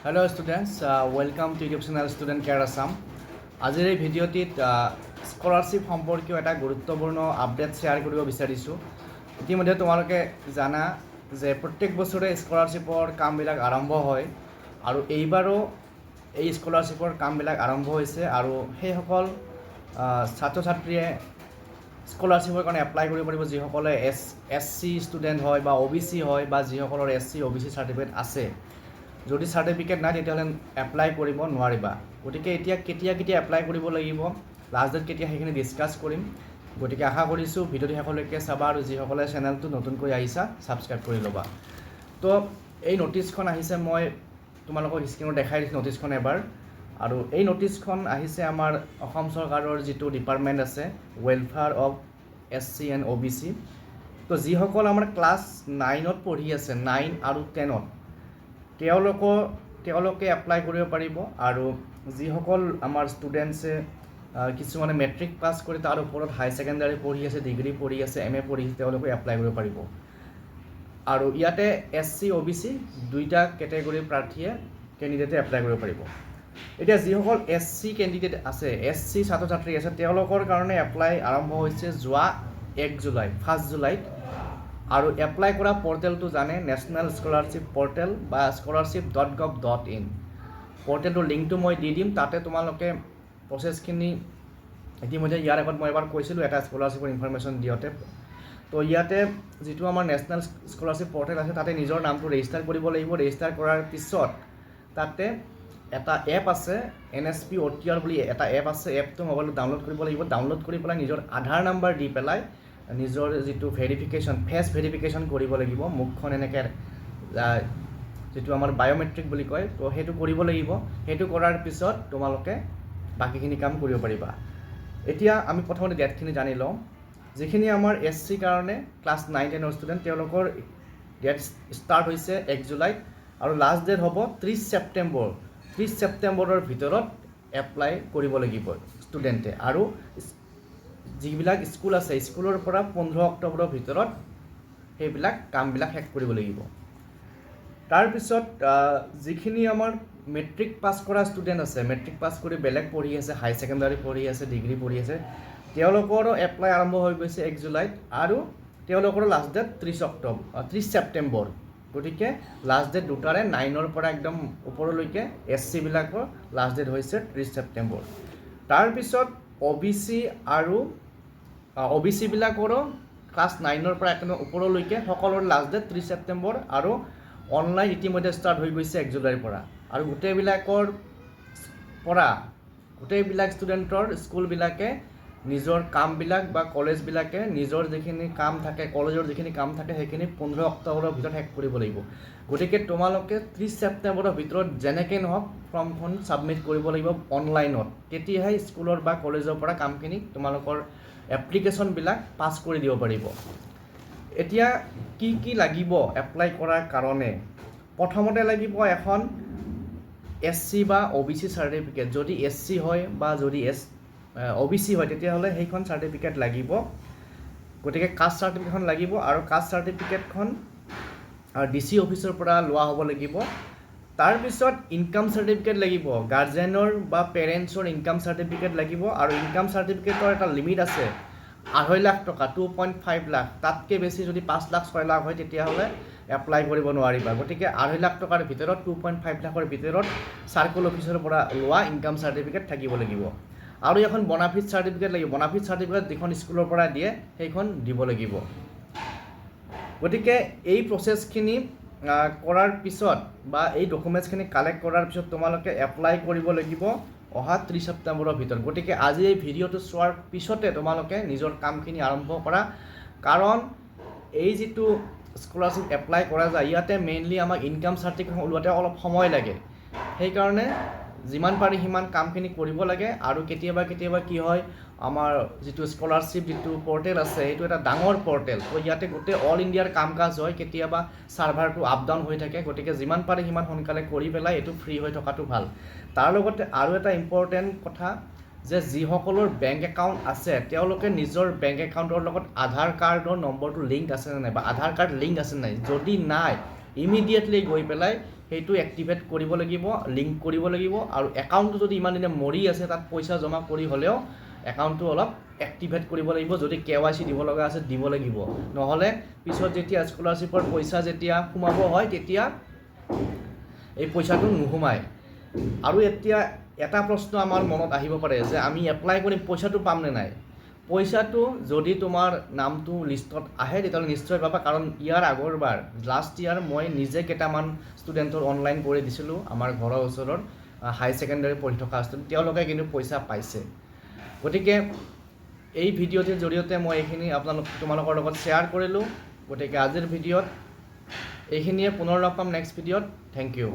Hello students, welcome to YouTube channel Student Care Assam. আজিৰ এই ভিডিঅ'টিত scholarship সম্পৰ্কীয় এটা গুৰুত্বপূৰ্ণ আপডেট শ্বেয়াৰ কৰিব বিচাৰিছোঁ। ইতিমধ্যে তোমালোকে জানা যে প্ৰত্যেক বছৰে স্কলাৰশ্বিপৰ কামবিলাক আৰম্ভ হয় আৰু এইবাৰো এই স্কলাৰশ্বিপৰ কামবিলাক আৰম্ভ হৈছে আৰু সেইসকল ছাত্ৰ ছাত্ৰীয়ে স্কলাৰশ্বিপৰ কাৰণে এপ্লাই কৰিব পাৰিব যিসকলে SC ষ্টুডেণ্ট হয় বা OBC হয় বা যিসকলৰ SC OBC চাৰ্টিফিকেট আছে। যদি চাৰ্টিফিকেট নাই তেতিয়াহ'লে এপ্লাই কৰিব নোৱাৰিবা। গতিকে এতিয়া কেতিয়া এপ্লাই কৰিব লাগিব, লাষ্ট ডেট কেতিয়া সেইখিনি ডিছকাছ কৰিম। গতিকে আশা কৰিছোঁ ভিডিঅ'টো শেষলৈকে চাবা আৰু যিসকলে চেনেলটো নতুনকৈ আহিছা ছাবস্ক্ৰাইব কৰি ল'বা। তো এই ন'টিছখন আহিছে, মই তোমালোকক স্ক্ৰীনত দেখাই দিছোঁ ন'টিছখন এবাৰ। আৰু এই ন'টিছখন আহিছে আমাৰ অসম চৰকাৰৰ যিটো ডিপাৰ্টমেণ্ট আছে welfare of SC and OBC। তো যিসকল আমাৰ ক্লাছ 9ত পঢ়ি আছে, 9 আৰু 10ত তেওঁলোকে এপ্লাই কৰিব পাৰিব। আৰু যিসকল আমাৰ ষ্টুডেণ্টছে কিছুমানে মেট্ৰিক পাছ কৰি তাৰ ওপৰত হাই ছেকেণ্ডাৰী পঢ়ি আছে, ডিগ্ৰী পঢ়ি আছে, MA পঢ়ি আছে, তেওঁলোকে এপ্লাই কৰিব পাৰিব। আৰু ইয়াতে SC OBC দুইটা কেটেগৰীৰ প্ৰাৰ্থীয়ে কেণ্ডিডেটে এপ্লাই কৰিব পাৰিব। এতিয়া যিসকল SC কেণ্ডিডেট আছে, SC ছাত্ৰ ছাত্ৰী আছে, তেওঁলোকৰ কাৰণে এপ্লাই আৰম্ভ হৈছে যোৱা 1 জুলাই, 1 জুলাইত। আৰু এপ্লাই কৰা পৰ্টেলটো জানে, নেশ্যনেল স্কলাৰশ্বিপ পৰ্টেল বা scholarship.gov.in পৰ্টেলটোৰ লিংকটো মই দি দিম। তাতে তোমালোকে প্ৰচেছখিনি ইতিমধ্যে ইয়াৰ আগত মই এবাৰ কৈছিলোঁ এটা স্কলাৰশ্বিপৰ ইনফৰমেশ্যন দিওঁতে। তো ইয়াতে যিটো আমাৰ নেশ্যনেল স্কলাৰশ্বিপ পৰ্টেল আছে তাতে নিজৰ নামটো ৰেজিষ্টাৰ কৰিব লাগিব। ৰেজিষ্টাৰ কৰাৰ পিছত তাতে এটা এপ আছে, NSP OTR বুলি এটা এপ আছে। এপটো মোবাইলত ডাউনলোড কৰিব লাগিব। ডাউনলোড কৰি পেলাই নিজৰ আধাৰ নাম্বাৰ দি পেলাই নিজৰ যিটো ভেৰিফিকেশ্যন, ফেচ ভেৰিফিকেশ্যন কৰিব লাগিব। মুখখন এনেকৈ যিটো আমাৰ বায়'মেট্ৰিক বুলি কয়, তো সেইটো কৰিব লাগিব। সেইটো কৰাৰ পিছত তোমালোকে বাকীখিনি কাম কৰিব পাৰিবা। এতিয়া আমি প্ৰথমতে ডেটখিনি জানি লওঁ। যিখিনি আমাৰ SC কাৰণে ক্লাছ 9-10ৰ ষ্টুডেণ্ট, তেওঁলোকৰ ডেট ষ্টাৰ্ট হৈছে 1 জুলাইত আৰু লাষ্ট ডেট হ'ব 30 ছেপ্টেম্বৰ। 30 ছেপ্টেম্বৰৰ ভিতৰত এপ্লাই কৰিব লাগিব ষ্টুডেণ্টে। আৰু যিবিলাক স্কুল আছে, স্কুলৰ পৰা 15 অক্টোবৰৰ ভিতৰত সেইবিলাক কামবিলাক শেষ কৰিব লাগিব। তাৰপিছত যিখিনি আমাৰ মেট্ৰিক পাছ কৰা ষ্টুডেণ্ট আছে, মেট্ৰিক পাছ কৰি বেলেগ পঢ়ি আছে, হাই ছেকেণ্ডাৰী পঢ়ি আছে, ডিগ্ৰী পঢ়ি আছে, তেওঁলোকৰো এপ্লাই আৰম্ভ হৈ গৈছে 1 জুলাইত আৰু তেওঁলোকৰ লাষ্ট ডেট 30 ছেপ্টেম্বৰ। গতিকে লাষ্ট ডেট দুটাৰে 9ৰ পৰা একদম ওপৰলৈকে SC বিলাকৰ লাষ্ট ডেট হৈছে 30 ছেপ্টেম্বৰ। তাৰপিছত OBC আৰু OBC বিলাকৰো ক্লাছ 9ৰ পৰা একদম ওপৰলৈকে সকলোৰে লাষ্ট ডেট 30 ছেপ্টেম্বৰ আৰু অনলাইন ইতিমধ্যে ষ্টাৰ্ট হৈ গৈছে 1 জুলাইৰ পৰা। আৰু গোটেইবিলাক ষ্টুডেণ্টৰ স্কুলবিলাকে নিজৰ কামবিলাক বা কলেজবিলাকে নিজৰ যিখিনি কাম থাকে, কলেজৰ যিখিনি কাম থাকে সেইখিনি 15 অক্টোবৰৰ ভিতৰত শেষ কৰিব লাগিব। গতিকে তোমালোকে 30 ছেপ্টেম্বৰৰ ভিতৰত যেনেকৈ নহওক ফৰ্মখন ছাবমিট কৰিব লাগিব অনলাইনত। তেতিয়াহে স্কুলৰ বা কলেজৰ পৰা কামখিনি তোমালোকৰ এপ্লিকেশ্যনবিলাক পাছ কৰি দিব পাৰিব। এতিয়া কি লাগিব এপ্লাই কৰাৰ কাৰণে? প্ৰথমতে লাগিব এখন SC বা OBC চাৰ্টিফিকেট। যদি SC হয় বা যদি OBC হয় তেতিয়াহ'লে সেইখন চাৰ্টিফিকেট লাগিব। গতিকে কাষ্ট চাৰ্টিফিকেটখন লাগিব আৰু কাষ্ট চাৰ্টিফিকেটখন DC অফিচৰ পৰা লোৱা হ'ব লাগিব। তাৰপিছত ইনকাম চাৰ্টিফিকেট লাগিব, গাৰ্জেনৰ বা পেৰেণ্টছৰ ইনকাম চাৰ্টিফিকেট লাগিব। আৰু ইনকাম চাৰ্টিফিকেটৰ এটা লিমিট আছে, 2.5 লাখ টকা, 2.5 লাখ। তাতকৈ বেছি যদি 5 লাখ 6 লাখ হয় তেতিয়াহ'লে এপ্লাই কৰিব নোৱাৰিবা। গতিকে 2.5 লাখ টকাৰ ভিতৰত, 2.5 লাখৰ ভিতৰত চাৰ্কল অফিচৰ পৰা লোৱা ইনকাম চাৰ্টিফিকেট থাকিব লাগিব। আৰু এখন বনাফিড চাৰ্টিফিকেট লাগিব। বনাফিড চাৰ্টিফিকেট যিখন স্কুলৰ পৰা দিয়ে সেইখন দিব লাগিব। গতিকে এই প্ৰচেছখিনি কৰাৰ পিছত বা এই ডকুমেণ্টছখিনি কালেক্ট কৰাৰ পিছত তোমালোকে এপ্লাই কৰিব লাগিব অহা 30 ছেপ্টেম্বৰৰ ভিতৰত। গতিকে আজি এই ভিডিঅ'টো চোৱাৰ পিছতে তোমালোকে নিজৰ কামখিনি আৰম্ভ কৰা। কাৰণ এই যিটো স্কলাৰশ্বিপ এপ্লাই কৰা যায় ইয়াতে মেইনলি আমাক ইনকাম চাৰ্টিফিকেট ওলোৱাতে অলপ সময় লাগে। সেইকাৰণে যিমান পাৰি সিমান কামখিনি কৰিব লাগে। আৰু কেতিয়াবা কি হয়, আমাৰ যিটো স্কলাৰশ্বিপ যিটো পৰ্টেল আছে সেইটো এটা ডাঙৰ পৰ্টেল। তো ইয়াতে গোটেই অল ইণ্ডিয়াৰ কাম কাজ হয়, কেতিয়াবা ছাৰ্ভাৰটো আপ ডাউন হৈ থাকে। গতিকে যিমান পাৰি সিমান সোনকালে কৰি পেলাই এইটো ফ্ৰী হৈ থকাটো ভাল। তাৰ লগতে আৰু এটা ইম্পৰ্টেণ্ট কথা যে যিসকলৰ বেংক একাউণ্ট আছে তেওঁলোকে নিজৰ বেংক একাউণ্টৰ লগত আধাৰ কাৰ্ডৰ নম্বৰটো লিংক আছে নে নাই বা আধাৰ কাৰ্ড লিংক আছে নাই। যদি নাই ইমিডিয়েটলি গৈ পেলাই সেইটো এক্টিভেট কৰিব লাগিব, লিংক কৰিব লাগিব, আৰু একাউণ্টটো যদি ইমান দিনে মৰি আছে তাত পইচা জমা কৰি হ'লেও একাউণ্টটো অলপ এক্টিভেট কৰিব লাগিব। যদি KYC দিব লগা আছে দিব লাগিব, নহ'লে পিছত যেতিয়া স্কলাৰশ্বিপৰ পইচা যেতিয়া সোমাব হয় তেতিয়া এই পইচাটো নোসোমায়। আৰু এতিয়া এটা প্ৰশ্ন আমাৰ মনত আহিব পাৰে যে আমি এপ্লাই কৰিম, পইচাটো পাম নে নাই। পইচাটো যদি তোমাৰ নামটো লিষ্টত আহে তেতিয়াহ'লে নিশ্চয় পাবা, কাৰণ ইয়াৰ আগৰবাৰ লাষ্ট ইয়াৰ মই নিজে কেইটামান ষ্টুডেণ্টৰ অনলাইন কৰি দিছিলোঁ, আমাৰ ঘৰৰ ওচৰৰ হাই ছেকেণ্ডেৰী পঢ়ি থকা ষ্টুডেণ্ট, তেওঁলোকে কিন্তু পইচা পাইছে। গতিকে এই ভিডিঅ'টোৰ জৰিয়তে মই এইখিনি তোমালোকৰ লগত শ্বেয়াৰ কৰিলোঁ। গতিকে আজিৰ ভিডিঅ'ত এইখিনিয়ে, পুনৰ লগ পাম নেক্সট ভিডিঅ'ত। Thank U.